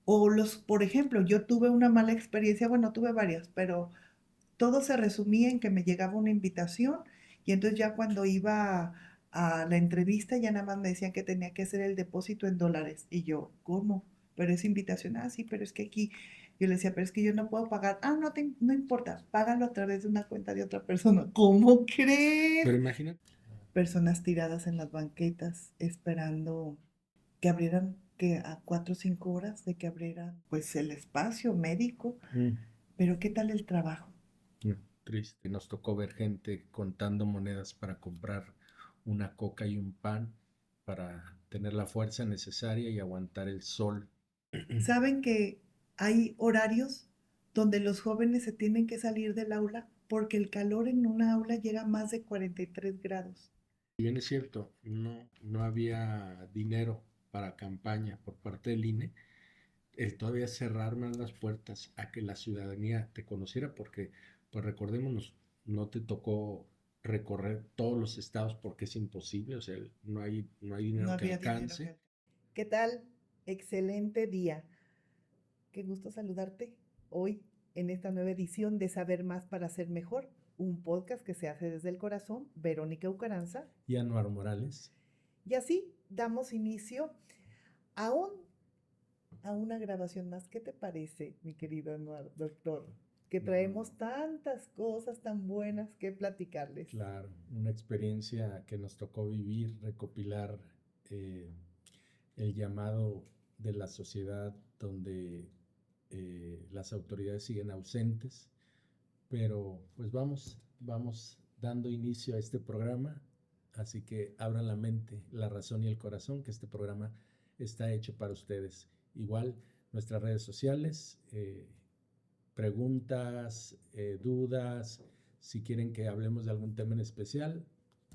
O por ejemplo, yo tuve una mala experiencia, bueno, tuve varias, pero todo se resumía en que me llegaba una invitación y entonces ya cuando iba a la entrevista ya nada más me decían que tenía que hacer el depósito en dólares. Y yo, ¿cómo? Pero es invitación. Ah, sí, pero es que aquí yo le decía, pero es que yo no puedo pagar. Ah, no importa, págalo a través de una cuenta de otra persona. ¿Cómo crees? Pero imagínate. Personas tiradas en las banquetas esperando que abrieran, que a 4 o 5 horas de que abrieran pues el espacio médico. Mm, Pero ¿qué tal el trabajo? mm, triste. Nos tocó ver gente contando monedas para comprar una coca y un pan para tener la fuerza necesaria y aguantar el sol. Saben que hay horarios donde los jóvenes se tienen que salir del aula porque el calor en una aula llega a más de 43 grados. Si bien es cierto, no había dinero para campaña por parte del INE, el todavía cerrar más las puertas a que la ciudadanía te conociera, porque, pues recordémonos, no te tocó recorrer todos los estados porque es imposible, o sea, no hay No dinero que había dinero alcance. ¿Qué tal? Excelente día. Qué gusto saludarte hoy en esta nueva edición de Saber Más para Ser Mejor, un podcast que se hace desde el corazón, Verónica Ucaranza. Y Anuar Morales, Y así damos inicio a, un, a una grabación más. ¿Qué te parece, mi querido Anuar, doctor? Que no, no, traemos no, tantas cosas tan buenas que platicarles. claro, una experiencia que nos tocó vivir, recopilar eh, el llamado de la sociedad donde las autoridades siguen ausentes, pero pues vamos dando inicio a este programa, así que abran la mente, la razón y el corazón, que este programa está hecho para ustedes. Igual nuestras redes sociales, preguntas, dudas, si quieren que hablemos de algún tema en especial,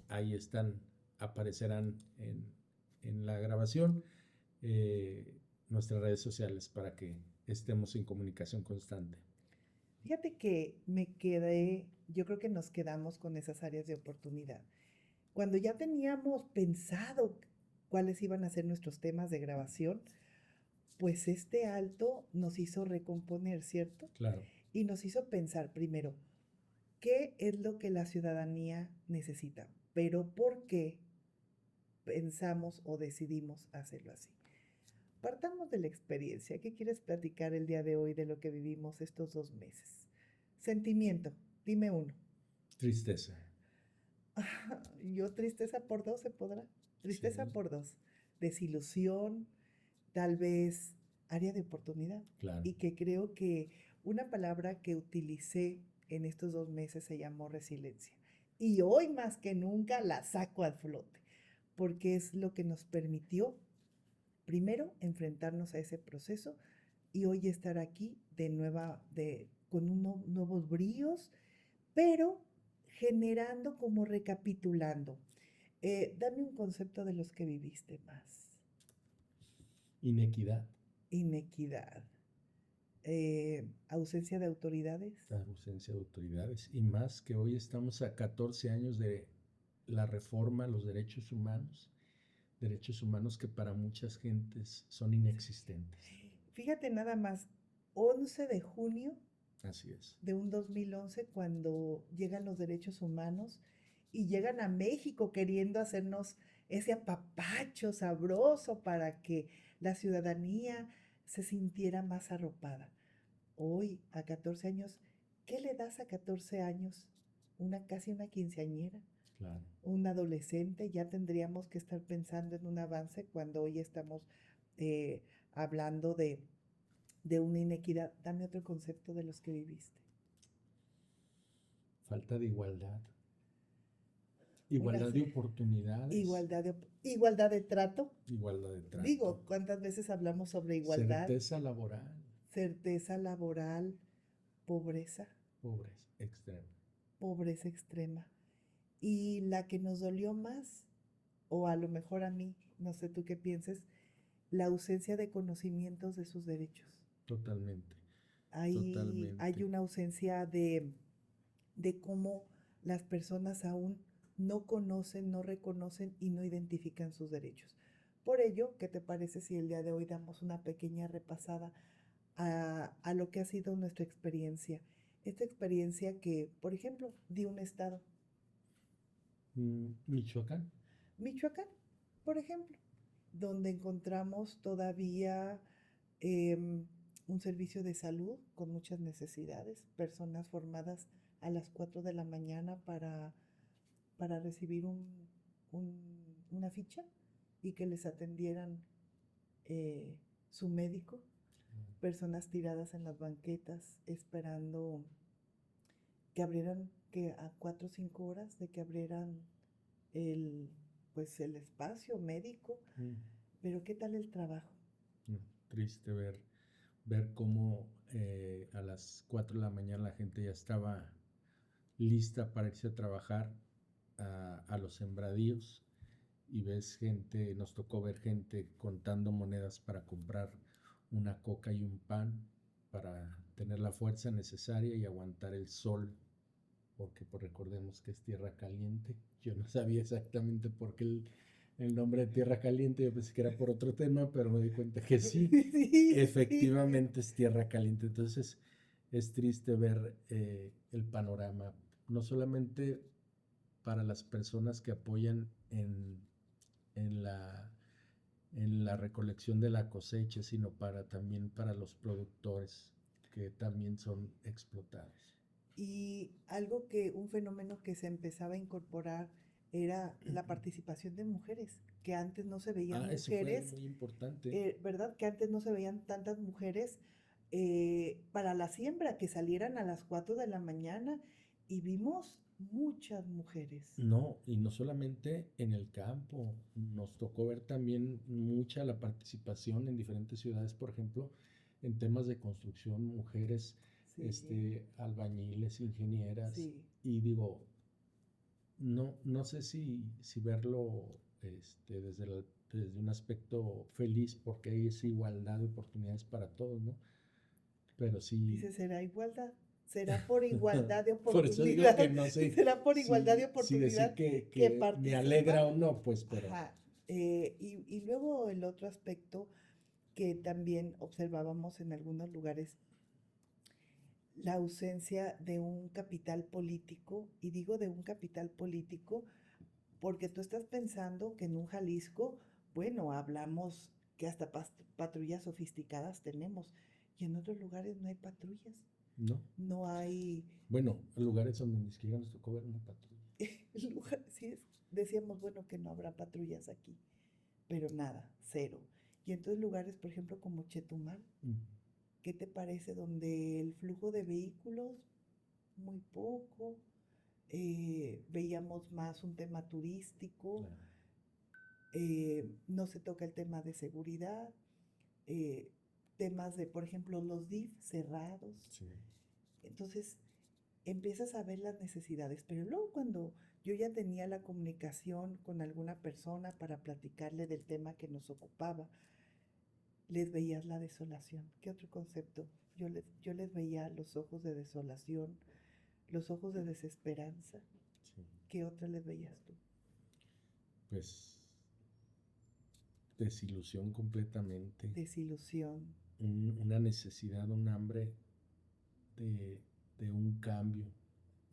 ahí están, aparecerán en la grabación nuestras redes sociales para que estemos en comunicación constante. Fíjate que me quedé, yo creo que nos quedamos con esas áreas de oportunidad. Cuando ya teníamos pensado cuáles iban a ser nuestros temas de grabación, pues este alto nos hizo recomponer, ¿cierto? Claro. Y nos hizo pensar primero, ¿qué es lo que la ciudadanía necesita? Pero ¿por qué pensamos o decidimos hacerlo así? Partamos de la experiencia. ¿Qué quieres platicar el día de hoy de lo que vivimos estos 2 meses? Sentimiento, dime uno. Tristeza. Yo tristeza por dos se podrá. Tristeza Sí, por dos. Desilusión, tal vez área de oportunidad. claro. Y que creo que una palabra que utilicé en estos 2 meses se llamó resiliencia. Y hoy más que nunca la saco a flote, porque es lo que nos permitió, primero, enfrentarnos a ese proceso y hoy estar aquí de nueva, con nuevos bríos, pero generando como recapitulando. Dame un concepto de los que viviste más. Inequidad, Inequidad. Ausencia de autoridades. la ausencia de autoridades. Y más que hoy estamos a 14 años de la reforma a los derechos humanos que para muchas gentes son inexistentes. Fíjate nada más, 11 de junio Así es. de un 2011 cuando llegan los derechos humanos y llegan a México queriendo hacernos ese apapacho sabroso para que la ciudadanía se sintiera más arropada. Hoy, a 14 años, ¿qué le das a 14 años? Casi una quinceañera, Claro. un adolescente, ya tendríamos que estar pensando en un avance cuando hoy estamos eh, hablando de una inequidad. Dame otro concepto de los que viviste. Falta de igualdad. Una Igualdad de oportunidades. igualdad de trato. Igualdad de trato. Digo, ¿cuántas veces hablamos sobre igualdad? Certeza laboral. Certeza laboral, pobreza, Pobreza extrema. pobreza extrema. Y la que nos dolió más, o a lo mejor a mí, no sé tú qué pienses, la ausencia de conocimientos de sus derechos. Totalmente. Hay Totalmente. una ausencia de cómo las personas aún no conocen, no reconocen y no identifican sus derechos. Por ello, ¿qué te parece si el día de hoy damos una pequeña repasada a lo que ha sido nuestra experiencia? Esta experiencia que, por ejemplo, di un estado, Michoacán. Michoacán, por ejemplo, donde encontramos todavía em, un servicio de salud con muchas necesidades, personas formadas a las 4 de la mañana para recibir una ficha y que les atendieran eh, su médico, personas tiradas en las banquetas esperando que abrieran, que a 4 o 5 horas de que abrieran el, pues el espacio médico. Mm. Pero ¿qué tal el trabajo? Triste ver cómo a las 4 de la mañana la gente ya estaba lista para irse a trabajar a los sembradíos, y ves gente, nos tocó ver gente contando monedas para comprar una coca y un pan para tener la fuerza necesaria y aguantar el sol, porque pues recordemos que es tierra caliente. Yo no sabía exactamente por qué el nombre de tierra caliente, yo pensé que era por otro tema, pero me di cuenta que sí, Sí, efectivamente es tierra caliente. Entonces es triste ver el panorama, no solamente para las personas que apoyan en la, en la recolección de la cosecha, sino también para los productores, que también son explotados. Y algo que, un fenómeno que se empezaba a incorporar era la participación de mujeres, que antes no se veían Eso fue mujeres, muy importante. ¿verdad? Que antes no se veían tantas mujeres para la siembra, que salieran a las 4 de la mañana y vimos muchas mujeres. No, y no solamente en el campo, nos tocó ver también mucha la participación en diferentes ciudades, por ejemplo, en temas de construcción, mujeres, Sí, albañiles, ingenieras, sí. y digo, no sé si verlo desde un aspecto feliz, porque hay esa igualdad de oportunidades para todos, ¿no? Pero sí, Dice, ¿será igualdad? ¿Será por igualdad de por eso digo que oportunidad? no sé ¿Será por igualdad de si decir oportunidad que que me alegra participan? o no, pues, pero Ajá. Y luego el otro aspecto que también observábamos en algunos lugares, la ausencia de un capital político, y digo de un capital político porque tú estás pensando que en un Jalisco, bueno, hablamos que hasta patrullas sofisticadas tenemos, y en otros lugares no hay patrullas, no. no hay Bueno, lugares donde ni siquiera nos tocó ver una patrulla. sí, decíamos, bueno, que no habrá patrullas aquí, pero nada, cero. Y entonces lugares, por ejemplo, como Chetumal, ¿qué te parece? Donde el flujo de vehículos, muy poco, veíamos más un tema turístico, Claro. no se toca el tema de seguridad, eh, temas de, por ejemplo, los DIF cerrados. Sí. Entonces, empiezas a ver las necesidades, pero luego cuando yo ya tenía la comunicación con alguna persona para platicarle del tema que nos ocupaba, les veías la desolación. ¿Qué otro concepto? Yo les veía los ojos de desolación, los ojos de desesperanza. Sí. ¿Qué otra les veías tú? Pues desilusión completamente. Desilusión. Una necesidad, un hambre de, de un cambio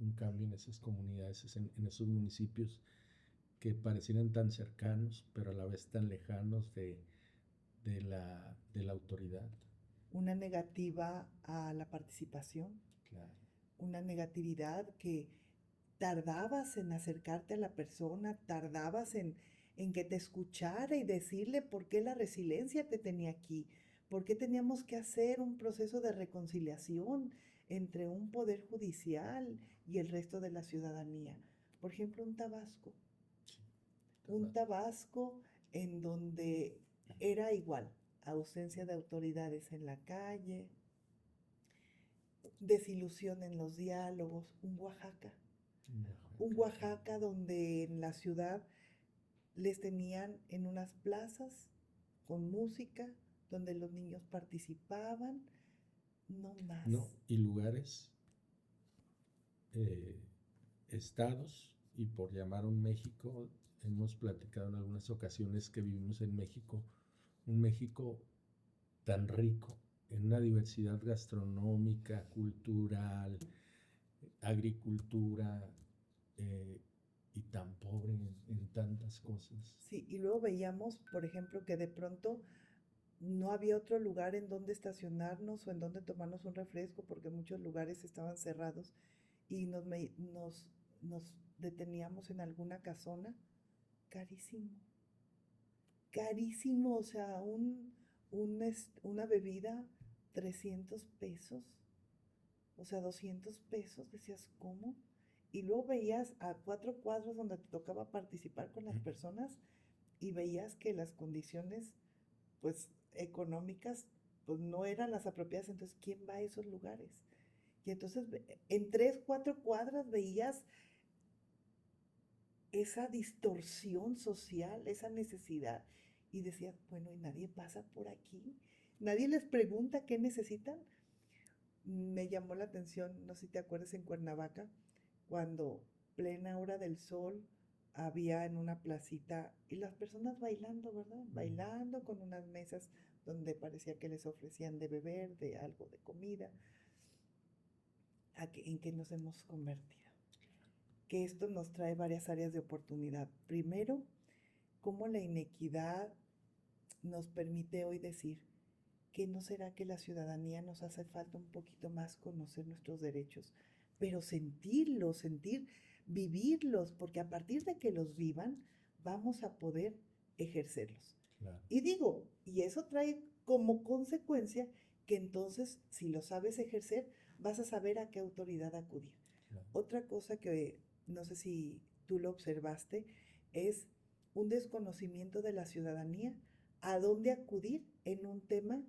en esas comunidades, en esos municipios que parecieran tan cercanos, pero a la vez tan lejanos de la autoridad. Una negativa a la participación. Claro. Una negatividad que tardabas en acercarte a la persona, tardabas en que te escuchara y decirle por qué la resiliencia te tenía aquí, por qué teníamos que hacer un proceso de reconciliación entre un poder judicial y el resto de la ciudadanía. Por ejemplo, un Tabasco en donde era igual, ausencia de autoridades en la calle, desilusión en los diálogos, un Oaxaca donde en la ciudad les tenían en unas plazas con música, donde los niños participaban, no más. No, y lugares, estados, y por llamar un México, hemos platicado en algunas ocasiones que vivimos en México, un México tan rico en una diversidad gastronómica, cultural, agricultura, eh, y tan pobre en tantas cosas. Sí, y luego veíamos, por ejemplo, que de pronto no había otro lugar en donde estacionarnos o en donde tomarnos un refresco porque muchos lugares estaban cerrados y nos deteníamos en alguna casona. Carísimo, carísimo, o sea, una bebida, 300 pesos, o sea, 200 pesos, decías, ¿cómo? Y luego veías a 4 cuadros donde te tocaba participar con las personas y veías que las condiciones, pues, económicas, pues no eran las apropiadas, entonces, ¿quién va a esos lugares? Y entonces, en 3, 4 cuadras veías esa distorsión social, esa necesidad, y decías, bueno, y nadie pasa por aquí, nadie les pregunta qué necesitan. Me llamó la atención, no sé si te acuerdas en Cuernavaca, cuando plena hora del sol había en una placita y las personas bailando, ¿verdad? Bailando con unas mesas donde parecía que les ofrecían de beber, de algo de comida. ¿En qué nos hemos convertido? Que esto nos trae varias áreas de oportunidad. Primero, cómo la inequidad nos permite hoy decir que no será que la ciudadanía nos hace falta un poquito más conocer nuestros derechos, pero sentirlos, vivirlos, porque a partir de que los vivan, vamos a poder ejercerlos. Claro. Y digo, y eso trae como consecuencia que entonces, si lo sabes ejercer, vas a saber a qué autoridad acudir. Claro. Otra cosa que no sé si tú lo observaste es un desconocimiento de la ciudadanía a dónde acudir en un tema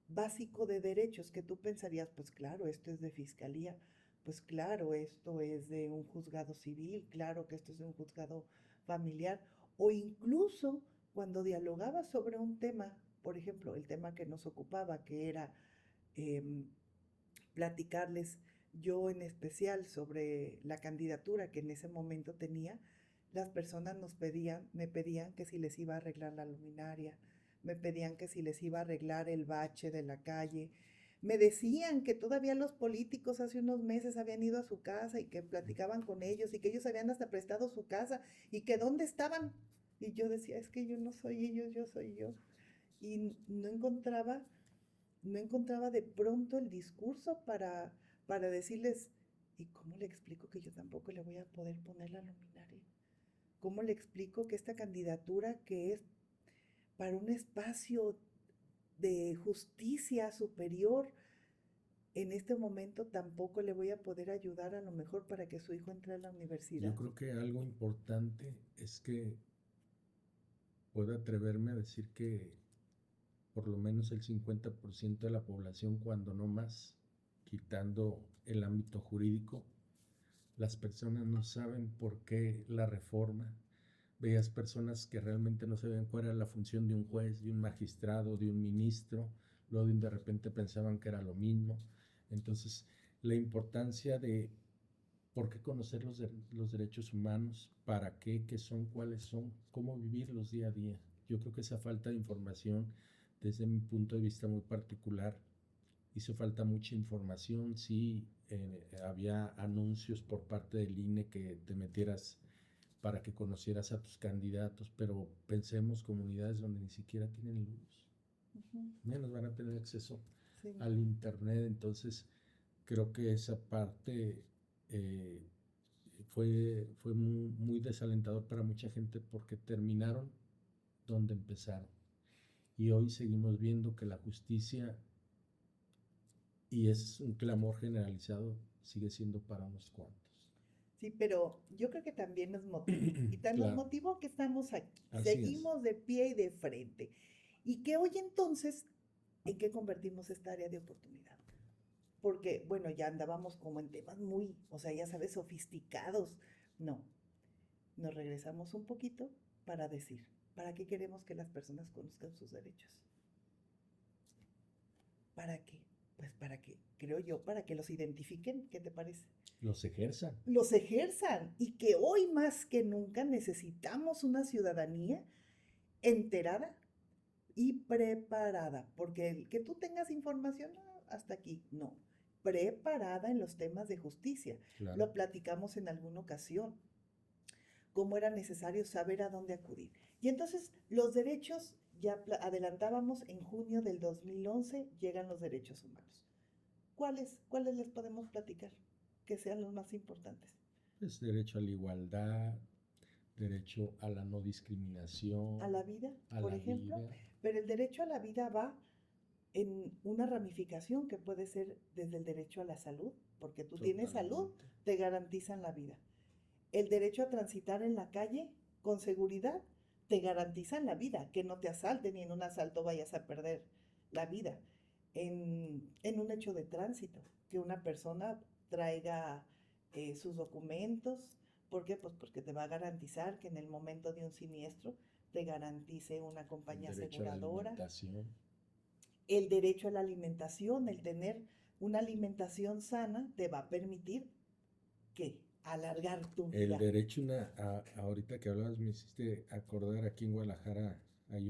básico de derechos que tú pensarías, pues claro, esto es de fiscalía, pues claro, esto es de un juzgado civil, claro que esto es de un juzgado familiar, o incluso cuando dialogaba sobre un tema, por ejemplo, el tema que nos ocupaba, que era eh, platicarles yo en especial sobre la candidatura que en ese momento tenía, las personas me pedían que si les iba a arreglar la luminaria, me pedían que si les iba a arreglar el bache de la calle, me decían que todavía los políticos hace unos meses habían ido a su casa y que platicaban con ellos y que ellos habían hasta prestado su casa y que dónde estaban. Y yo decía, es que yo no soy ellos, yo soy yo. Y no encontraba de pronto el discurso para decirles, ¿y cómo le explico que yo tampoco le voy a poder poner la luminaria? ¿Cómo le explico que esta candidatura que es para un espacio de justicia superior, en este momento tampoco le voy a poder ayudar a lo mejor para que su hijo entre a la universidad? Yo creo que algo importante es que puedo atreverme a decir que por lo menos el 50% de la población, cuando no más, quitando el ámbito jurídico, las personas no saben por qué la reforma. Veías personas que realmente no sabían cuál era la función de un juez, de un magistrado, de un ministro, luego de repente pensaban que era lo mismo. Entonces, la importancia de por qué conocer los derechos humanos, para qué son, cuáles son, cómo vivirlos día a día. Yo creo que esa falta de información, desde mi punto de vista muy particular, hizo falta mucha información. Sí, había anuncios por parte del INE que te metieras para que conocieras a tus candidatos, pero pensemos comunidades donde ni siquiera tienen luz, menos van a tener acceso al internet. Entonces creo que esa parte fue muy desalentador para mucha gente, porque terminaron donde empezaron, y hoy seguimos viendo que la justicia, y es un clamor generalizado, sigue siendo para unos cuantos. Sí, pero yo creo que también nos motivó. Y nos Claro. motivó que estamos aquí. Así Seguimos es. de pie y de frente. Y que hoy entonces, ¿en qué convertimos esta área de oportunidad? Porque, bueno, ya andábamos como en temas muy, o sea, ya sabes, sofisticados. No, nos regresamos un poquito para decir, ¿para qué queremos que las personas conozcan sus derechos? ¿Para qué? Pues para que, creo yo, para que los identifiquen, ¿qué te parece? Los ejerzan. Los ejerzan y que hoy más que nunca necesitamos una ciudadanía enterada y preparada, porque el que tú tengas información hasta aquí, no, preparada en los temas de justicia. Claro. Lo platicamos en alguna ocasión, cómo era necesario saber a dónde acudir. Y entonces los derechos, ya adelantábamos, en junio del 2011 llegan los derechos humanos. ¿Cuáles les podemos platicar? Que sean los más importantes. Pues derecho a la igualdad, derecho a la no discriminación. A la vida, a por la ejemplo. vida. Pero el derecho a la vida va en una ramificación que puede ser desde el derecho a la salud, porque tú tienes salud, Totalmente. te garantizan la vida. El derecho a transitar en la calle con seguridad, te garantizan la vida, que no te asalten y en un asalto vayas a perder la vida. En un hecho de tránsito, que una persona traiga sus documentos. ¿Por qué? Pues porque te va a garantizar que en el momento de un siniestro te garantice una compañía El derecho a la aseguradora. alimentación. El derecho a la alimentación, el tener una alimentación sana, te va a permitir que alargar tu vida. El derecho ahorita que hablabas me hiciste acordar, aquí en Guadalajara hay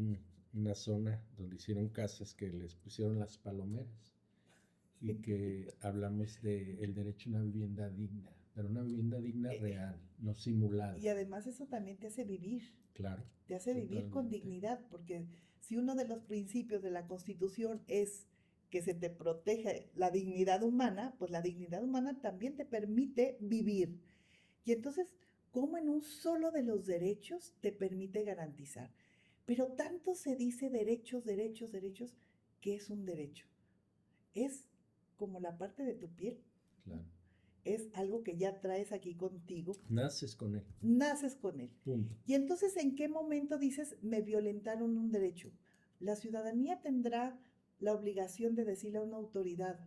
una zona donde hicieron casas que les pusieron las palomeras y que hablamos del derecho a una vivienda digna, pero una vivienda digna real, no simulada. Y además eso también te hace vivir. Claro. Te hace vivir con dignidad, porque si uno de los principios de la Constitución es que se te proteja la dignidad humana, pues la dignidad humana también te permite vivir. Y entonces, ¿cómo en un solo de los derechos te permite garantizar? Pero tanto se dice derechos, derechos, derechos, ¿qué es un derecho? Es como la parte de tu piel. Claro. Es algo que ya traes aquí contigo. Naces con él. Naces con él. Punto. Y entonces, ¿en qué momento dices, me violentaron un derecho? La ciudadanía tendrá la obligación de decirle a una autoridad,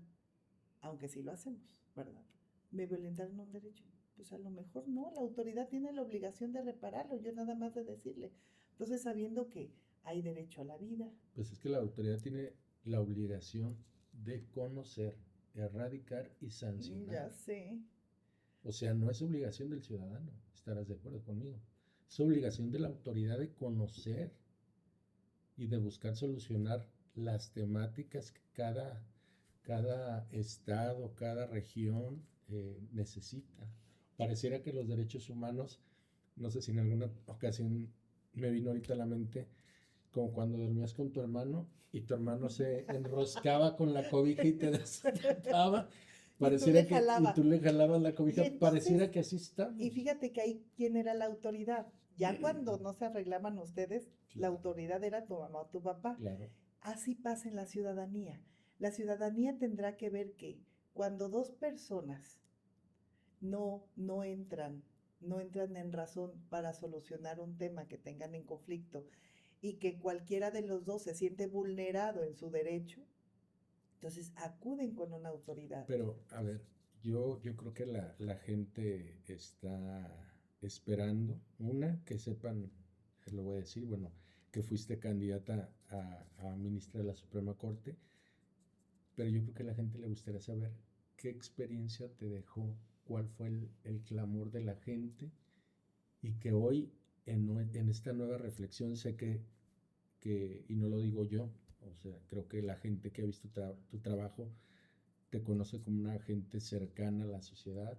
aunque sí lo hacemos, ¿verdad? ¿Me violentaron un derecho? Pues a lo mejor no, la autoridad tiene la obligación de repararlo, yo nada más de decirle. Entonces, sabiendo que hay derecho a la vida. Pues es que la autoridad tiene la obligación de conocer, erradicar y sancionar. Ya sé. O sea, no es obligación del ciudadano, estarás de acuerdo conmigo. Es obligación de la autoridad de conocer y de buscar solucionar las temáticas que cada estado, cada región necesita. Pareciera que los derechos humanos, no sé si en alguna ocasión me vino ahorita a la mente, como cuando dormías con tu hermano y tu hermano se enroscaba con la cobija y te destapaba. Pareciera y tú le jalabas la cobija, entonces, pareciera que así estamos. Y fíjate que ahí, ¿quién era la autoridad? Ya cuando no se arreglaban ustedes, claro, la autoridad era tu mamá o tu papá. Claro. Así pasa en la ciudadanía. La ciudadanía tendrá que ver que cuando dos personas no entran en razón para solucionar un tema que tengan en conflicto y que cualquiera de los dos se siente vulnerado en su derecho, entonces acuden con una autoridad. Pero, a ver, yo creo que la gente está esperando, que sepan, lo voy a decir, bueno, que fuiste candidata a ministra de la Suprema Corte, pero yo creo que a la gente le gustaría saber qué experiencia te dejó, cuál fue el clamor de la gente, y que hoy en esta nueva reflexión sé que, y no lo digo yo, o sea, creo que la gente que ha visto tu trabajo te conoce como una gente cercana a la sociedad,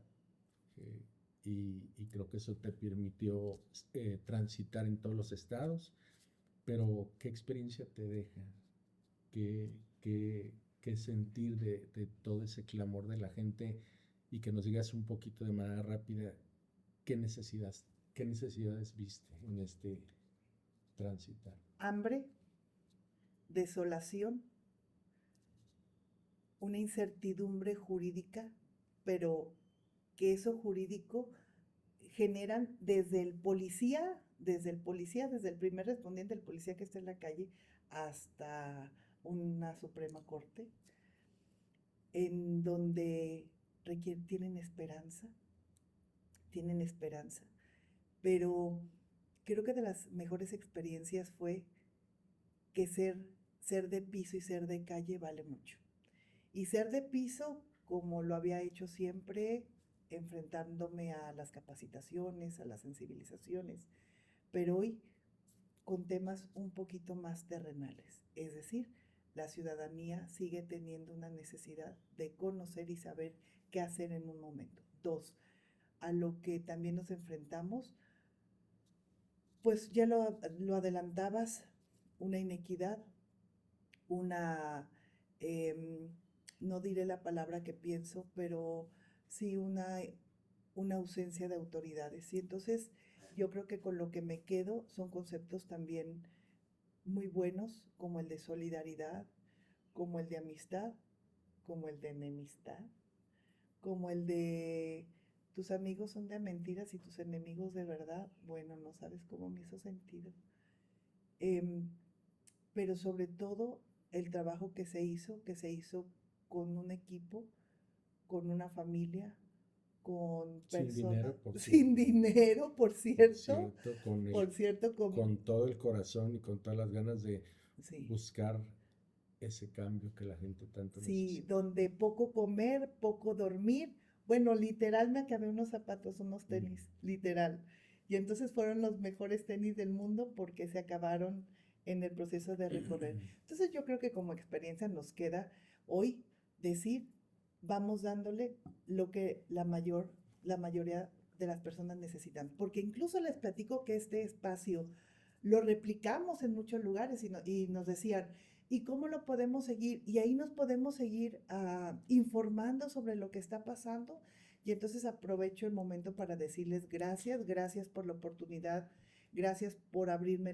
y creo que eso te permitió transitar en todos los estados. Pero ¿qué experiencia te deja? ¿Qué sentir de todo ese clamor de la gente? Y que nos digas un poquito de manera rápida qué necesidades viste en este transitar. Hambre, desolación, una incertidumbre jurídica, pero que eso jurídico generan desde el policía, desde el primer respondiente, el policía que está en la calle, hasta una Suprema Corte, en donde tienen esperanza, pero creo que de las mejores experiencias fue que ser de piso y ser de calle vale mucho. y ser de piso como lo había hecho siempre, enfrentándome a las capacitaciones, a las sensibilizaciones, pero hoy con temas un poquito más terrenales. Es decir, la ciudadanía sigue teniendo una necesidad de conocer y saber qué hacer en un momento. Dos, a lo que también nos enfrentamos, pues ya lo adelantabas, una inequidad, una, em, no diré la palabra que pienso, pero sí una ausencia de autoridades. Y entonces yo creo que con lo que me quedo son conceptos también muy buenos, como el de solidaridad, como el de amistad, como el de enemistad, como el de tus amigos son de mentiras y tus enemigos de verdad. Bueno, no sabes cómo me hizo sentido. Em, pero sobre todo el trabajo que se hizo con un equipo, con una familia, con Sin personas, dinero, por sin cierto. dinero, Por cierto, por cierto, con todo el corazón y con todas las ganas de sí, buscar ese cambio que la gente tanto sí, necesita. donde poco comer, poco dormir. Bueno, literal me acabé unos zapatos, unos Mm. tenis, literal. Y entonces fueron los mejores tenis del mundo porque se acabaron en el proceso de recorrer. Entonces yo creo que como experiencia nos queda hoy decir, vamos dándole lo que la mayoría de las personas necesitan. Porque incluso les platico que este espacio lo replicamos en muchos lugares y nos decían, ¿y cómo lo podemos seguir? Y ahí nos podemos seguir informando sobre lo que está pasando. Y entonces aprovecho el momento para decirles gracias, gracias por la oportunidad, gracias por abrirme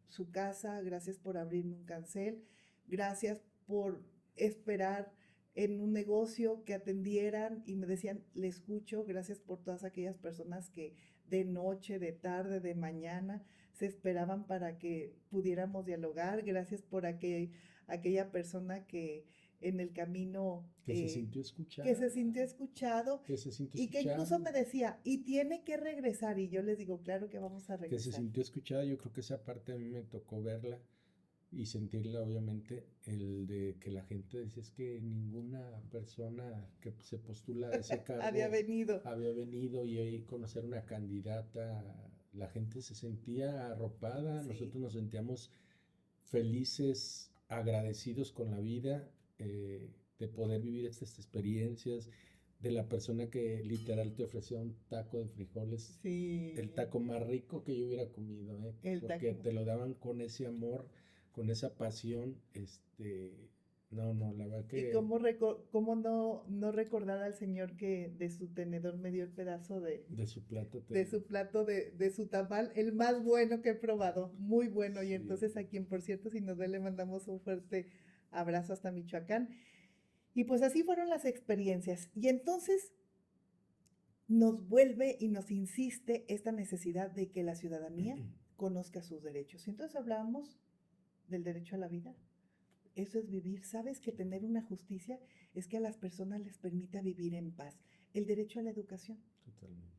su casa, gracias por abrirme un cancel, gracias por esperar en un negocio que atendieran y me decían, le escucho, gracias por todas aquellas personas que de noche, de tarde, de mañana se esperaban para que pudiéramos dialogar, gracias por aquella persona que en el camino Que se sintió que se escuchada, sintió escuchado que se sintió y que incluso escuchada, me decía, y tiene que regresar, y yo les digo, claro que vamos a que se regresar. sintió escuchada. Yo creo que esa parte a mí me tocó verla y sentirla, obviamente, el de que la gente dice es que ninguna persona que se postula a ese Había cargo venido. había venido y ahí conocer una candidata, la gente se sentía arropada, Sí, nosotros nos sentíamos felices, agradecidos con la vida, de poder vivir estas experiencias, de la persona que literal te ofrecía un taco de frijoles, el sí, taco más rico que yo hubiera comido, el porque taco. te lo daban con ese amor, con esa pasión, no, no, la verdad Y que cómo no recordar al señor que de su tenedor me dio el pedazo de su plato de su plato, de su tamal, el más bueno que he probado, muy bueno. Y sí, entonces a quien, por cierto, si nos ve, le mandamos un fuerte abrazo hasta Michoacán. Y pues así fueron las experiencias. Y entonces nos vuelve y nos insiste esta necesidad de que la ciudadanía conozca sus derechos. Y entonces hablábamos del derecho a la vida. Eso es vivir. ¿Sabes que tener una justicia es que a las personas les permita vivir en paz? El derecho a la educación. totalmente.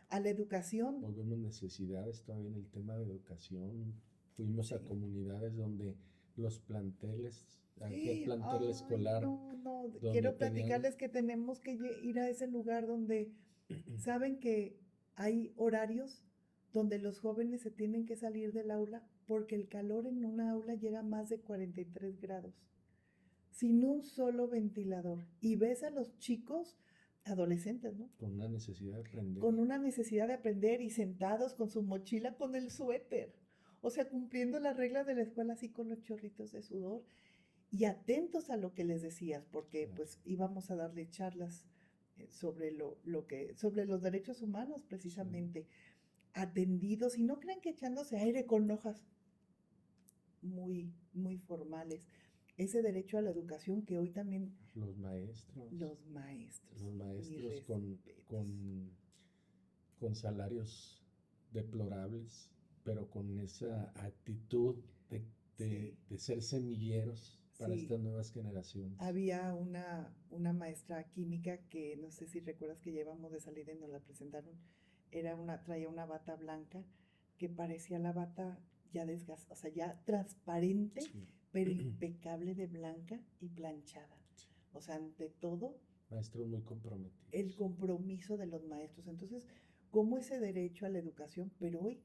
A la educación. Hoy vemos necesidades todavía en el tema de educación. Fuimos a Sí. comunidades donde los planteles, aquel plantel Ay, escolar, no, no. donde Quiero tenían, platicarles que tenemos que ir a ese lugar donde saben que hay horarios donde los jóvenes se tienen que salir del aula porque el calor en una aula llega a más de 43 grados, sin un solo ventilador. Y ves a los chicos, adolescentes, ¿no? con una necesidad de aprender. Con una necesidad de aprender y sentados con su mochila, con el suéter. O sea, cumpliendo las reglas de la escuela así con los chorritos de sudor y atentos a lo que les decías, porque Claro. pues íbamos a darle charlas sobre sobre los derechos humanos Sí. precisamente, atendidos y no crean que echándose aire con hojas muy formales. Ese derecho a la educación que hoy también Los maestros, los maestros, los mis maestros respetos. con salarios deplorables, pero con esa actitud de, Sí, de ser semilleros para sí. estas nuevas generaciones. Había una maestra química que no sé si recuerdas que llevamos de salida y nos la presentaron. Traía una bata blanca que parecía la bata ya desgastada, o sea, ya transparente, Sí. pero impecable de blanca y planchada. O sea, ante todo, Maestros muy el comprometidos. compromiso de los maestros. Entonces, como ese derecho a la educación, pero hoy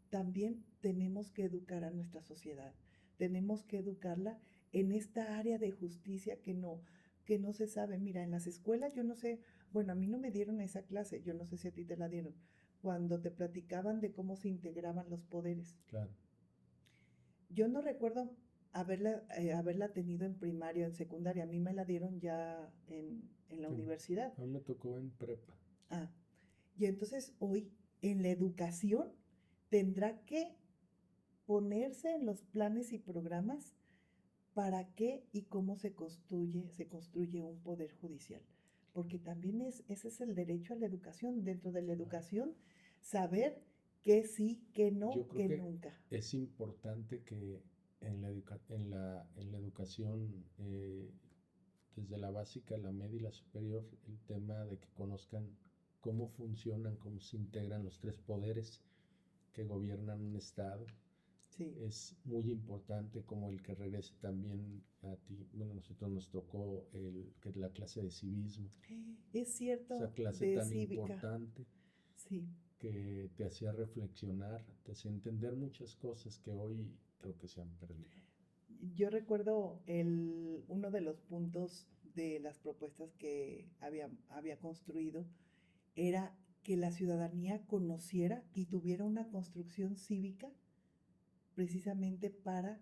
también tenemos que educar a nuestra sociedad, tenemos que educarla en esta área de justicia que no se sabe. Mira, en las escuelas yo no sé, bueno, a mí no me dieron esa clase, yo no sé si a ti te la dieron, cuando te platicaban de cómo se integraban los poderes. Claro. Yo no recuerdo haberla tenido en primaria o en secundaria, a mí me la dieron ya en la universidad. A mí me tocó en prepa. Ah, y entonces hoy en la educación tendrá que ponerse en los planes y programas para qué y cómo se construye un poder judicial. Porque también ese es el derecho a la educación. Dentro de la educación, saber qué sí, qué no, Yo creo qué que nunca. es importante que en la educación, desde la básica, la media y la superior, el tema de que conozcan cómo funcionan, cómo se integran los tres poderes que gobiernan un estado. Sí. Es muy importante, como el que regrese también a ti. Bueno, a nosotros nos tocó la clase de civismo, Es esa cierto, clase de tan cívica. importante Sí. que te hacía reflexionar, te hacía entender muchas cosas que hoy creo que se han perdido. Yo recuerdo uno de los puntos de las propuestas que había construido era que la ciudadanía conociera y tuviera una construcción cívica precisamente para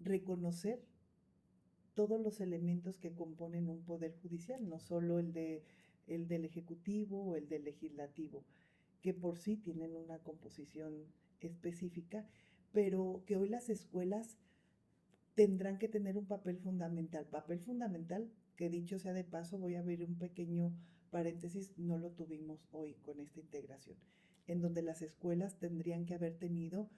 reconocer todos los elementos que componen un poder judicial, no solo el del ejecutivo o el del legislativo, que por sí tienen una composición específica, pero que hoy las escuelas tendrán que tener un papel fundamental, que dicho sea de paso, voy a abrir un pequeño paréntesis, no lo tuvimos hoy con esta integración, en donde las escuelas tendrían que haber tenido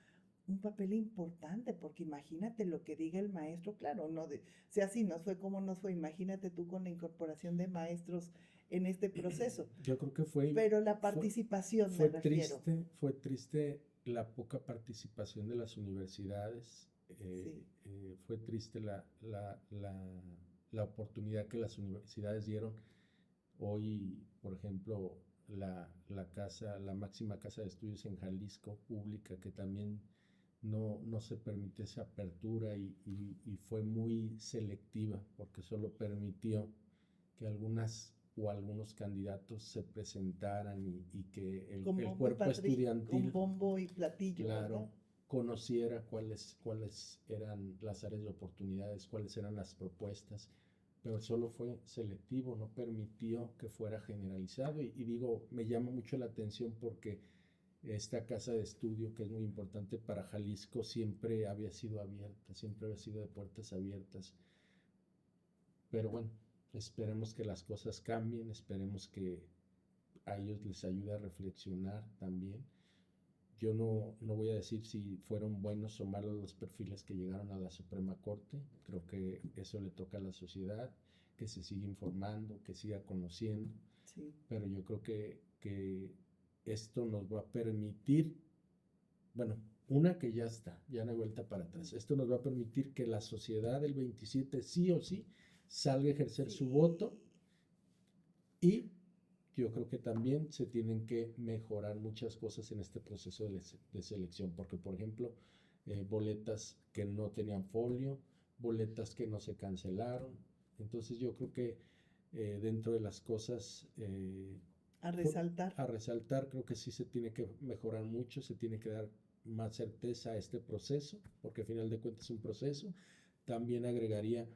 un papel importante, porque imagínate lo que diga el maestro, claro, no de, si así nos fue como nos fue, imagínate tú con la incorporación de maestros en este proceso, Yo creo que pero la participación me refiero. fue triste la poca participación de las universidades, Sí. fue triste la oportunidad que las universidades dieron. Hoy, por ejemplo, la máxima casa de estudios en Jalisco, pública, que también no se permitió esa apertura y fue muy selectiva porque solo permitió que algunas o algunos candidatos se presentaran y que el cuerpo Con estudiantil, bombo y platillo, ¿verdad? claro, conociera cuáles eran las áreas de oportunidades, cuáles eran las propuestas, pero solo fue selectivo, no permitió que fuera generalizado. Y digo, me llama mucho la atención porque esta casa de estudio, que es muy importante para Jalisco, siempre había sido abierta, siempre había sido de puertas abiertas. Pero bueno, esperemos que las cosas cambien, esperemos que a ellos les ayude a reflexionar también. Yo no voy a decir si fueron buenos o malos los perfiles que llegaron a la Suprema Corte. Creo que eso le toca a la sociedad, que se siga informando, que siga conociendo. Sí. Pero yo creo que esto nos va a permitir, bueno, una que ya está, ya no hay vuelta para atrás. Esto nos va a permitir que la sociedad del 27 sí o sí salga a ejercer su voto, y yo creo que también se tienen que mejorar muchas cosas en este proceso de selección, porque por ejemplo, boletas que no tenían folio, boletas que no se cancelaron. Entonces yo creo que dentro de las cosas a resaltar, creo que sí se tiene que mejorar mucho, se tiene que dar más certeza a este proceso, porque al final de cuentas es un proceso. También agregaría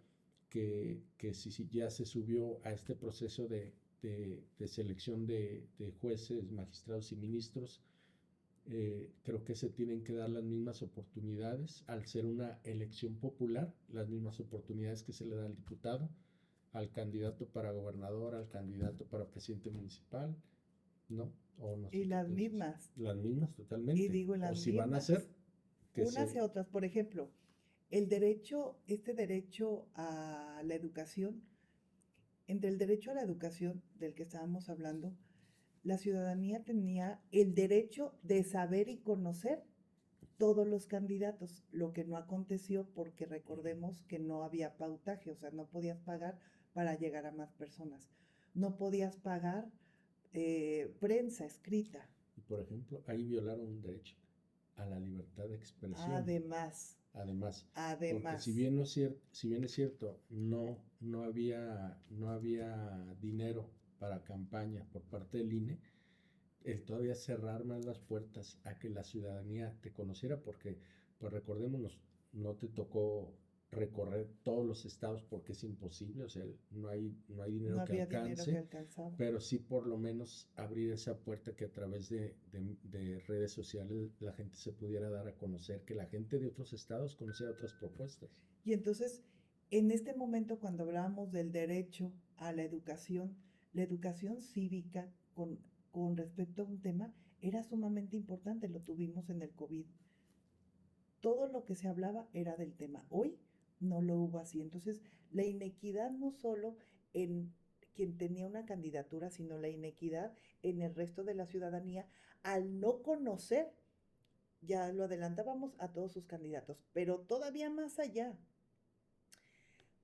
que si ya se subió a este proceso de selección de jueces, magistrados y ministros, creo que se tienen que dar las mismas oportunidades, al ser una elección popular, las mismas oportunidades que se le da al diputado, al candidato para gobernador, al candidato para presidente municipal, ¿no? O no sé Y qué las piensas. mismas. Las mismas, Y totalmente. digo O las si van a mismas. ser, que Unas y se... otras. Por ejemplo, este derecho a la educación, entre el derecho a la educación del que estábamos hablando, la ciudadanía tenía el derecho de saber y conocer todos los candidatos, lo que no aconteció porque recordemos que no había pautaje, o sea, no podías pagar para llegar a más personas. No podías pagar prensa escrita. Y por ejemplo, ahí violaron un derecho a la libertad de expresión. Además, Porque si bien, no es cierto, si bien es cierto, no había dinero para campaña por parte del INE, el todavía cerrar más las puertas a que la ciudadanía te conociera, porque, pues recordémonos, no te tocó recorrer todos los estados porque es imposible, o sea, no hay no dinero que había dinero que alcance, alcanzaba. pero sí por lo menos abrir esa puerta que a través de redes sociales la gente se pudiera dar a conocer, que la gente de otros estados conociera otras propuestas. Y entonces, en este momento, cuando hablábamos del derecho a la educación cívica con respecto a un tema era sumamente importante, lo tuvimos en el COVID. Todo lo que se hablaba era del tema. Hoy no lo hubo así. Entonces, la inequidad no solo en quien tenía una candidatura, sino la inequidad en el resto de la ciudadanía al no conocer, ya lo adelantábamos, a todos sus candidatos, pero todavía más allá,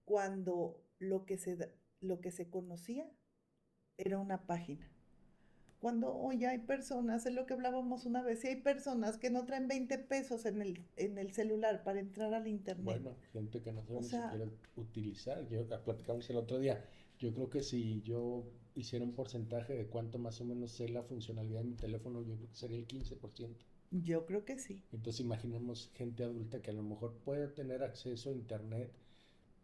cuando lo que se conocía era una página. Cuando hoy hay personas, es lo que hablábamos una vez, si hay personas que no traen 20 pesos en el celular para entrar al internet. Bueno, gente que no sabe O ni sea, siquiera utilizar. Yo platicamos el otro día. Yo creo que si yo hiciera un porcentaje de cuánto más o menos sé la funcionalidad de mi teléfono, yo creo que sería el 15%. yo creo que sí. Entonces imaginemos gente adulta que a lo mejor puede tener acceso a internet,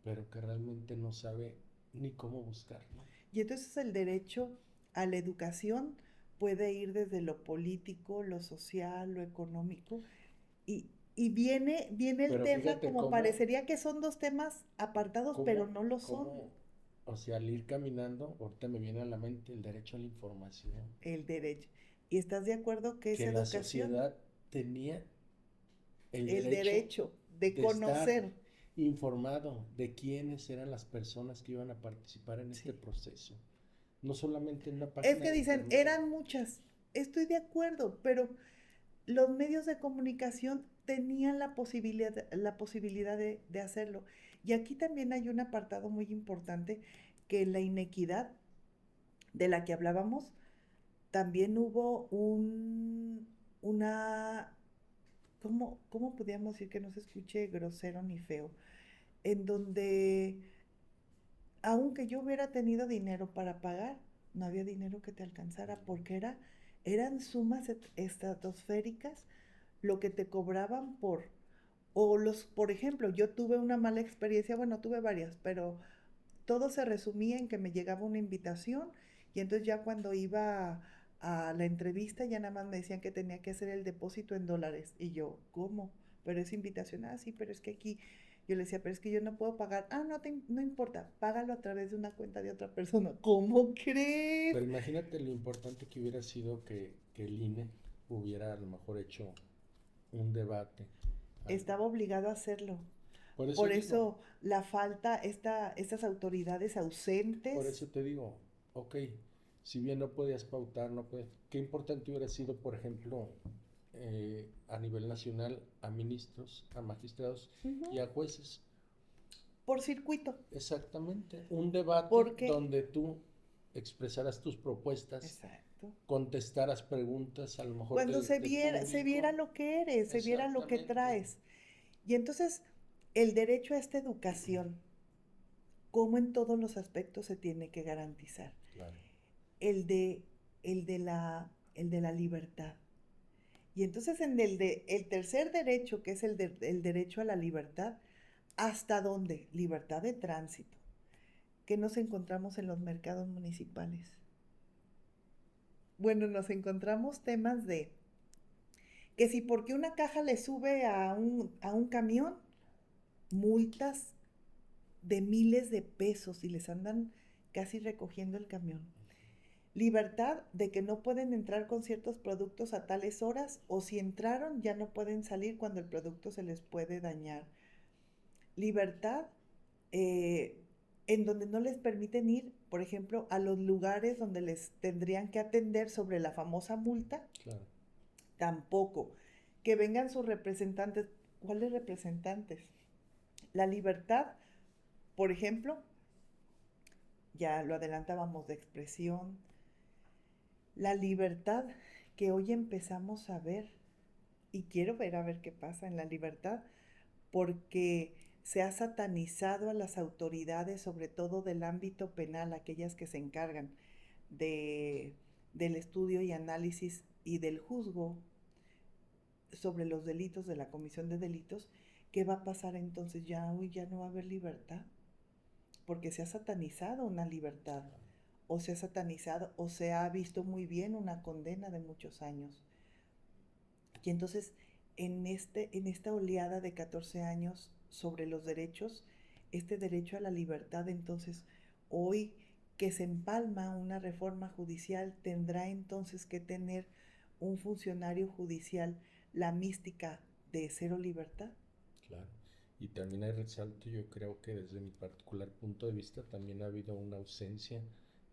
pero que realmente no sabe ni cómo buscar, ¿no? Y entonces el derecho a la educación puede ir desde lo político, lo social, lo económico, y viene el Pero tema fíjate como cómo, parecería que son dos temas apartados, pero no lo son. o sea, al ir caminando, ahorita me viene a la mente el derecho a la información, El derecho. ¿Y estás de acuerdo que es que la educación? sociedad tenía el El derecho derecho de de estar conocer. informado de quiénes eran las personas que iban a participar en este Sí. proceso. No solamente en una Es página que de dicen, internet. eran muchas. Estoy de acuerdo, pero los medios de comunicación tenían la posibilidad de hacerlo. Y aquí también hay un apartado muy importante, que la inequidad de la que hablábamos, también hubo una, ¿cómo podríamos decir que no se escuche grosero ni feo? En donde, aunque yo hubiera tenido dinero para pagar, no había dinero que te alcanzara, porque eran sumas estratosféricas lo que te cobraban por ejemplo, yo tuve una mala experiencia, bueno, tuve varias, pero todo se resumía en que me llegaba una invitación y entonces ya cuando iba a la entrevista ya nada más me decían que tenía que hacer el depósito en dólares. Y yo, ¿cómo? Pero es invitación, sí, pero es que aquí yo le decía, pero es que yo no puedo pagar. No importa, págalo a través de una cuenta de otra persona. ¿Cómo crees? Pero imagínate lo importante que hubiera sido que el INE hubiera a lo mejor hecho un debate. Estaba obligado a hacerlo. Por eso Por digo, eso la falta, estas autoridades por ausentes. eso te digo, ok, si bien no podías pautar, no puedes, qué importante hubiera sido, por ejemplo, a nivel nacional, a ministros, a magistrados y Ujú, a jueces. por circuito. Exactamente, un debate Porque, donde tú expresaras tus propuestas, exacto. contestaras preguntas a lo mejor Cuando de se viera público. lo que eres, se viera lo que Exactamente, traes. Y entonces, el derecho a esta educación, ¿cómo en todos los aspectos se tiene que garantizar? claro. El de, el de la libertad. Y entonces el tercer derecho, que es el derecho a la libertad, ¿hasta dónde? Libertad de tránsito, que nos encontramos en los mercados municipales. Bueno, nos encontramos temas de que si porque una caja le sube a un camión, multas de miles de pesos y les andan casi recogiendo el camión. Libertad de que no pueden entrar con ciertos productos a tales horas o si entraron ya no pueden salir cuando el producto se les puede dañar. Libertad eh, en donde no les permiten ir, por ejemplo, a los lugares donde les tendrían que atender sobre la famosa multa, Claro. tampoco. Que vengan sus representantes. ¿Cuáles representantes? La libertad, por ejemplo, ya lo adelantábamos, de expresión, la libertad que hoy empezamos a ver, y quiero ver a ver qué pasa en la libertad, porque se ha satanizado a las autoridades, sobre todo del ámbito penal, aquellas que se encargan de, del estudio y análisis y del juzgo sobre los delitos, de la comisión de delitos. ¿Qué va a pasar entonces? Ya hoy ya no va a haber libertad, porque se ha satanizado una libertad, o se ha satanizado, o se ha visto muy bien una condena de muchos años. Y entonces, en esta oleada de 14 años sobre los derechos, este derecho a la libertad, entonces, hoy que se empalma una reforma judicial, tendrá entonces que tener un funcionario judicial la mística de cero libertad. Claro. Y también hay resalto, yo creo que desde mi particular punto de vista también ha habido una ausencia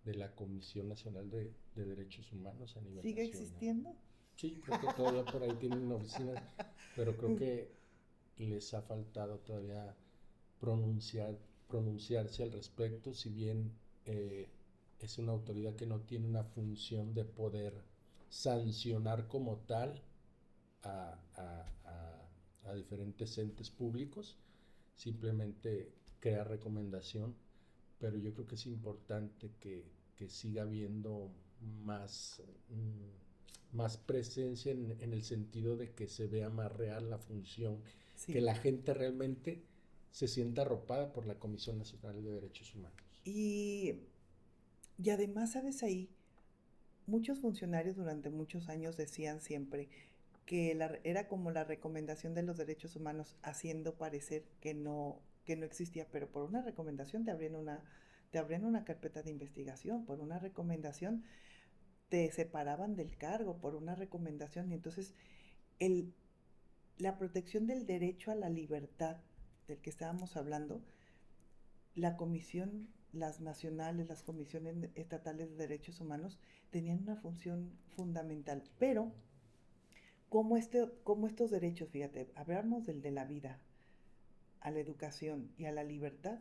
de la Comisión Nacional de Derechos Humanos a nivel ¿Sigue nacional. existiendo? Sí, creo que todavía por ahí tienen oficinas, pero creo que les ha faltado todavía pronunciar, pronunciarse al respecto, si bien eh, es una autoridad que no tiene una función de poder sancionar como tal a, a, a diferentes entes públicos, simplemente crea recomendación, pero yo creo que es importante que siga habiendo más, más presencia en el sentido de que se vea más real la función, que Sí. la gente realmente se sienta arropada por la Comisión Nacional de Derechos Humanos. Y, y además, ¿sabes ahí? Muchos funcionarios durante muchos años decían siempre que era como la recomendación de los derechos humanos, haciendo parecer que no existía, pero por una recomendación te abrían una carpeta de investigación, por una recomendación te separaban del cargo, por una recomendación. Y entonces el, la protección del derecho a la libertad del que estábamos hablando, la comisión, las nacionales, las comisiones estatales de derechos humanos tenían una función fundamental, pero como estos derechos, fíjate, hablamos del de la vida, a la educación y a la libertad,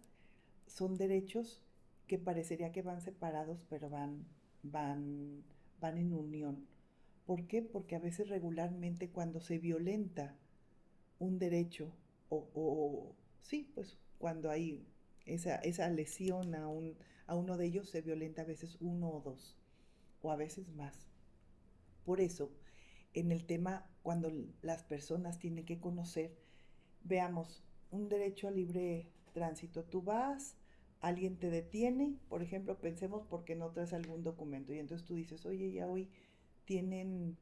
son derechos que parecería que van separados, pero van, van en unión. ¿Por qué? Porque a veces regularmente cuando se violenta un derecho, sí, pues cuando hay esa lesión a uno de ellos, se violenta a veces uno o dos, o a veces más. Por eso, en el tema, cuando las personas tienen que conocer, veamos, un derecho a libre tránsito. Tú vas, alguien te detiene, por ejemplo, pensemos porque no traes algún documento y entonces tú dices, oye, ya hoy tienen,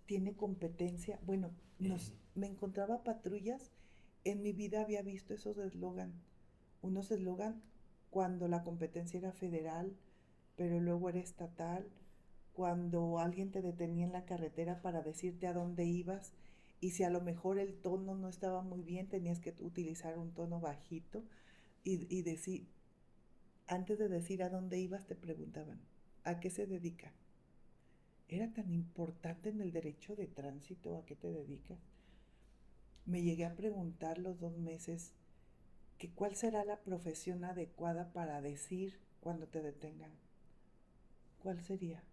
tiene competencia. Bueno, me encontraba patrullas, en mi vida había visto esos eslogan, unos eslogan cuando la competencia era federal, pero luego era estatal, cuando alguien te detenía en la carretera para decirte a dónde ibas, y si a lo mejor el tono no estaba muy bien, tenías que utilizar un tono bajito y decir, antes de decir a dónde ibas, te preguntaban, ¿a qué se dedica? ¿Era tan importante en el derecho de tránsito a qué te dedicas? Me llegué a preguntar los 2 meses que cuál será la profesión adecuada para decir cuando te detengan. ¿Cuál sería?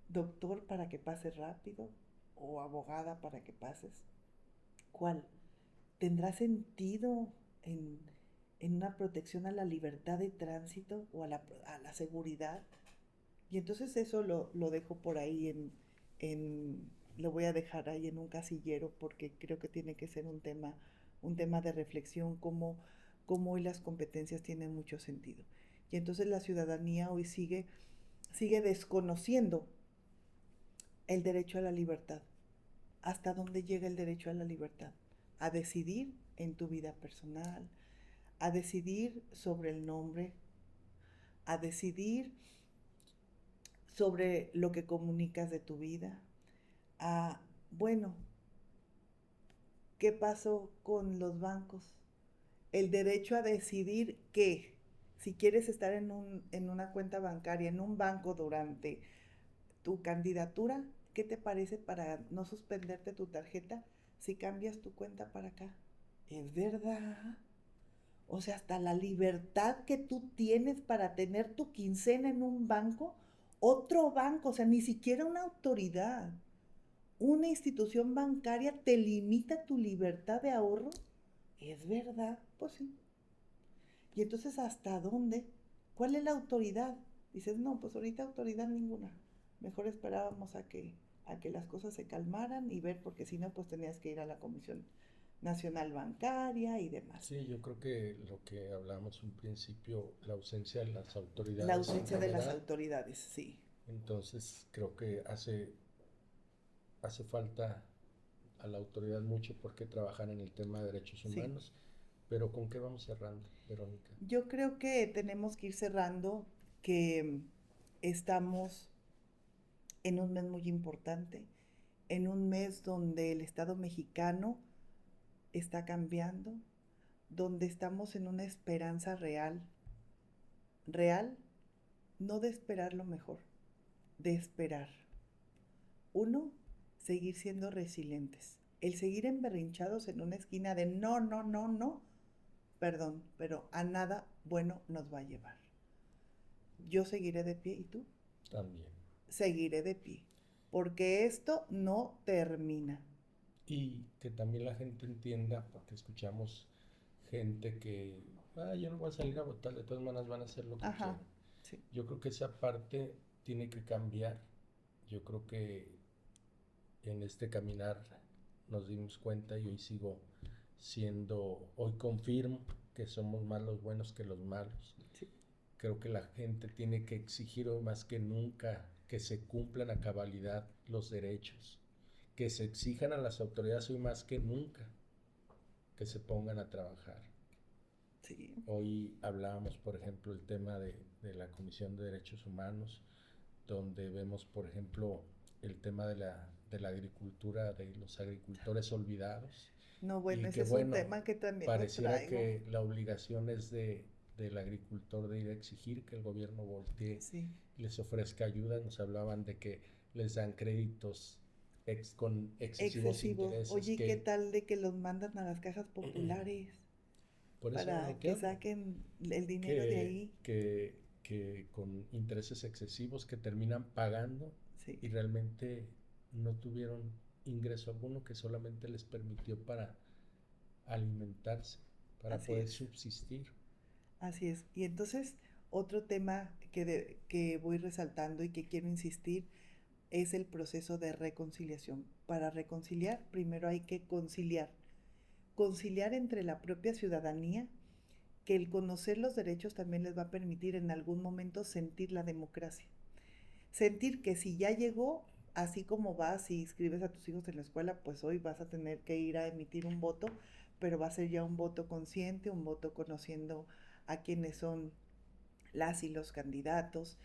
¿Doctor para que pases rápido? ¿O abogada para que pases? ¿Cuál? ¿Tendrá sentido en una protección a la libertad de tránsito o a la seguridad? Y entonces eso lo dejo por ahí lo voy a dejar ahí en un casillero porque creo que tiene que ser un tema de reflexión, como hoy las competencias tienen mucho sentido. Y entonces la ciudadanía hoy sigue desconociendo el derecho a la libertad. ¿Hasta dónde llega el derecho a la libertad? A decidir en tu vida personal, a decidir sobre el nombre, a decidir sobre lo que comunicas de tu vida, a, bueno, ¿qué pasó con los bancos? El derecho a decidir que si quieres estar en una cuenta bancaria, en un banco durante tu candidatura, ¿qué te parece para no suspenderte tu tarjeta si cambias tu cuenta para acá? ¿Es verdad? O sea, hasta la libertad que tú tienes para tener tu quincena en un banco, otro banco, o sea, ni siquiera una autoridad, una institución bancaria te limita tu libertad de ahorro. ¿Es verdad? Pues sí. Y entonces, ¿hasta dónde? ¿Cuál es la autoridad? Dices, no, pues ahorita autoridad ninguna. Mejor esperábamos a que las cosas se calmaran y ver, porque si no, pues tenías que ir a la Comisión Nacional Bancaria y demás. Sí, yo creo que lo que hablamos un principio, la ausencia de las La autoridades en ausencia de las general, autoridades, sí. entonces creo que hace falta a la autoridad mucho por qué trabajar en el tema de derechos Sí. humanos, pero ¿con qué vamos cerrando, Verónica? Yo creo que tenemos que ir cerrando, que estamos en un mes muy importante, en un mes donde el Estado mexicano está cambiando, donde estamos en una esperanza real, real, no de esperar lo mejor, de esperar. Uno, seguir siendo resilientes. El seguir emberrinchados en una esquina de no, no, no, no, perdón, pero a nada bueno nos va a llevar. Yo seguiré de pie, ¿y tú? También. Seguiré de pie, porque esto no termina. Y que también la gente entienda, porque escuchamos gente que, yo no voy a salir a votar, de todas maneras van a hacer lo que Ajá, quieran. sí, Yo creo que esa parte tiene que cambiar. Yo creo que en este caminar nos dimos cuenta y hoy sigo hoy confirmo que somos más los buenos que los malos. sí. Creo que la gente tiene que exigir hoy más que nunca que se cumplan a cabalidad los derechos, que se exijan a las autoridades hoy más que nunca que se pongan a trabajar. Sí. Hoy hablábamos, por ejemplo, el tema de la Comisión de Derechos Humanos, donde vemos, por ejemplo, el tema de la agricultura, de los agricultores olvidados, No, y bueno, ese que es un bueno, tema que también lo pareciera traigo. que la obligación es del agricultor de ir a exigir que el gobierno voltee Sí, y les ofrezca ayuda. Nos hablaban de que les dan créditos con excesivos excesivos. intereses, Oye, ¿y qué que tal de que los mandan a las cajas populares por eso es para lo que que hablo, saquen el dinero de que, ahí? que, que con intereses excesivos que terminan pagando Sí, y realmente no tuvieron ingreso alguno que solamente les permitió para alimentarse, para así poder es, subsistir. así es. Y entonces, otro tema que voy resaltando y que quiero insistir es el proceso de reconciliación. Para reconciliar, primero hay que conciliar. Conciliar entre la propia ciudadanía, que el conocer los derechos también les va a permitir en algún momento sentir la democracia. Sentir que si ya llegó, así como vas y inscribes a tus hijos en la escuela, pues hoy vas a tener que ir a emitir un voto, pero va a ser ya un voto consciente, un voto conociendo a quienes son las y los candidatos,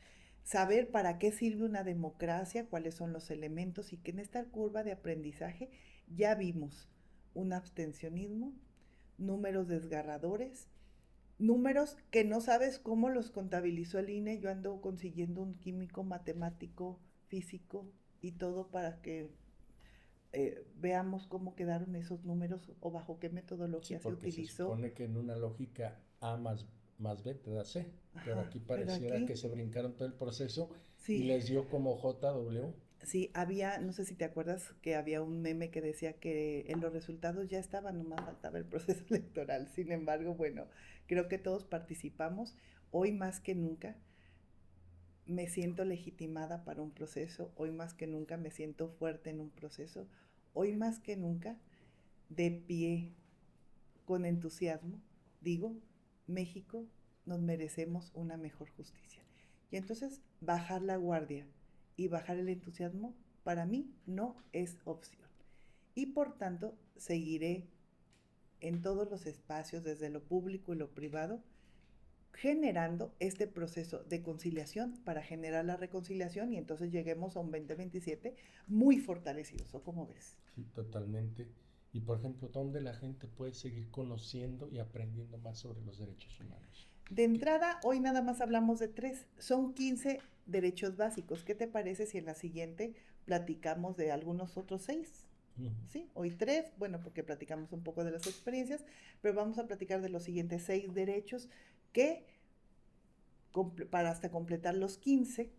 saber para qué sirve una democracia, cuáles son los elementos y que en esta curva de aprendizaje ya vimos un abstencionismo, números desgarradores, números que no sabes cómo los contabilizó el INE. Yo ando consiguiendo un químico, matemático, físico y todo para que veamos cómo quedaron esos números o bajo qué Sí, metodología se porque se utilizó. supone que en una lógica más B te da C, pero Ajá, aquí pero pareciera aquí que se brincaron todo el proceso y sí, les dio como JW. sí, había, no sé si te acuerdas que había un meme que decía que en los resultados ya estaban, nomás faltaba el proceso electoral. Sin embargo, bueno, creo que todos participamos. Hoy más que nunca me siento legitimada para un proceso, hoy más que nunca me siento fuerte en un proceso, hoy más que nunca de pie, con entusiasmo, digo, México nos merecemos una mejor justicia. Y entonces bajar la guardia y bajar el entusiasmo para mí no es opción. Y por tanto seguiré en todos los espacios, desde lo público y lo privado, generando este proceso de conciliación para generar la reconciliación y entonces lleguemos a un 2027 muy fortalecidos, ¿o cómo ves? Sí, totalmente. Y por ejemplo, ¿dónde la gente puede seguir conociendo y aprendiendo más sobre los derechos humanos? De ¿Qué? entrada, hoy nada más hablamos de 3, son 15 derechos básicos. ¿Qué te parece si en la siguiente platicamos de algunos otros 6? ¿sí? Hoy 3, bueno, porque platicamos un poco de las experiencias, pero vamos a platicar de los siguientes 6 derechos que, para hasta completar los 15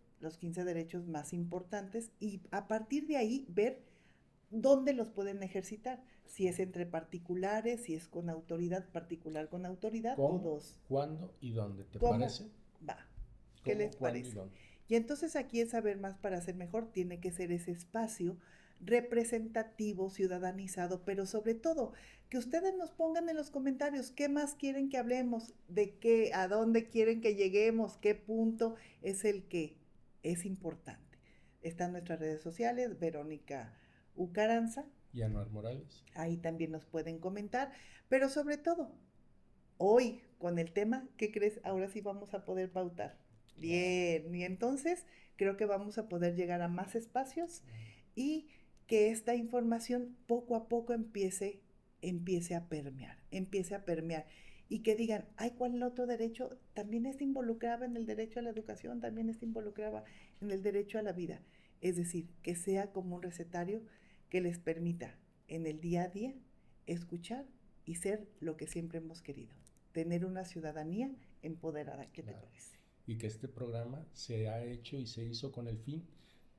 derechos más importantes, y a partir de ahí ver dónde los pueden ejercitar, si es entre particulares, si es con autoridad, particular con autoridad, o ¿Cómo, dos. cuándo y dónde? ¿Te ¿Cómo parece? va? ¿Qué ¿Cómo, les cuándo y parece? dónde? Y entonces aquí en Saber Más para Ser Mejor tiene que ser ese espacio representativo, ciudadanizado, pero sobre todo que ustedes nos pongan en los comentarios qué más quieren que hablemos, de qué, a dónde quieren que lleguemos, qué punto es el que es importante. Están nuestras redes sociales, Verónica Ucaranza, ¿Y Anuar Morales? ahí también nos pueden comentar, pero sobre todo, hoy con el tema, ¿qué crees? Ahora sí vamos a poder pautar. Claro. Bien, y entonces creo que vamos a poder llegar a más espacios y que esta información poco a poco empiece a permear y que digan, ay, ¿cuál es el otro derecho? También está involucrada en el derecho a la educación, también está involucrada en el derecho a la vida. Es decir, que sea como un recetario que les permita en el día a día escuchar y ser lo que siempre hemos querido, tener una ciudadanía empoderada. ¿Qué te Claro. parece? Y que este programa se ha hecho y se hizo con el fin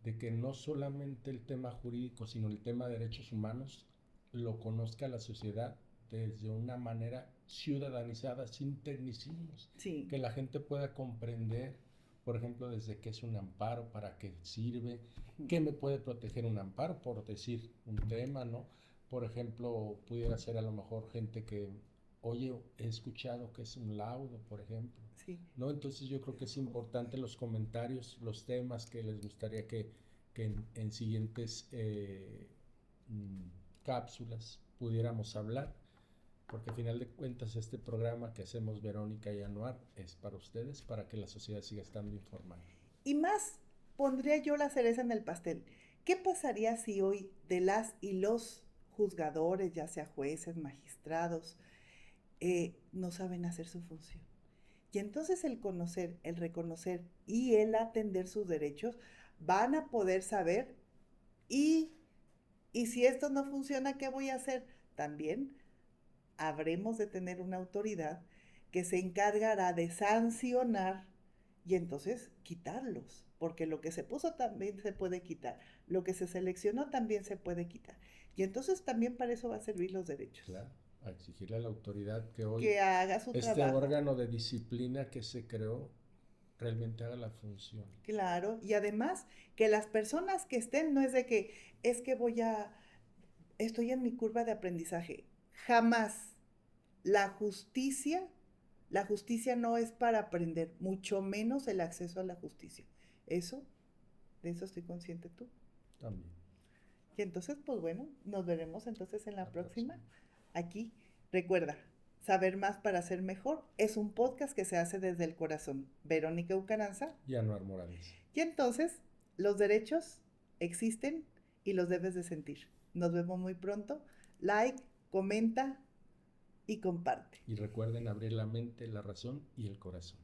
de que no solamente el tema jurídico, sino el tema de derechos humanos lo conozca la sociedad desde una manera ciudadanizada, sin tecnicismos, Sí. que la gente pueda comprender, por ejemplo, desde qué es un amparo, para qué sirve, qué me puede proteger un amparo, por decir un tema, ¿no? Por ejemplo, pudiera ser a lo mejor gente que, oye, he escuchado que es un laudo, por ejemplo, Sí. ¿no? Entonces yo creo que es importante los comentarios, los temas que les gustaría que en siguientes cápsulas pudiéramos hablar, porque al final de cuentas este programa que hacemos Verónica y Anuar es para ustedes, para que la sociedad siga estando informada. Y más, pondría yo la cereza en el pastel. ¿Qué pasaría si hoy de las y los juzgadores, ya sea jueces, magistrados, no saben hacer su función? Y entonces el conocer, el reconocer y el atender sus derechos van a poder saber y, y si esto no funciona, ¿qué voy a hacer? También habremos de tener una autoridad que se encargará de sancionar y entonces quitarlos, porque lo que se puso también se puede quitar, lo que se seleccionó también se puede quitar. Y entonces también para eso va a servir los derechos. Claro, a exigirle a la autoridad que hoy Que haga su este trabajo. órgano de disciplina que se creó realmente haga la función. Claro, y además que las personas que estén, no es de que es que estoy en mi curva de aprendizaje. Jamás. La justicia, la justicia no es para aprender, mucho menos el acceso a la justicia. Eso, de eso estoy consciente tú. También. Y entonces, pues bueno, nos veremos entonces en la La próxima. próxima. Aquí, recuerda, Saber Más para Ser Mejor es un podcast que se hace desde el corazón. Verónica Ucaranza. Y Anuar Morales. Y entonces, los derechos existen y los debes de sentir. Nos vemos muy pronto. Like, comenta y comparte. Y recuerden abrir la mente, la razón y el corazón.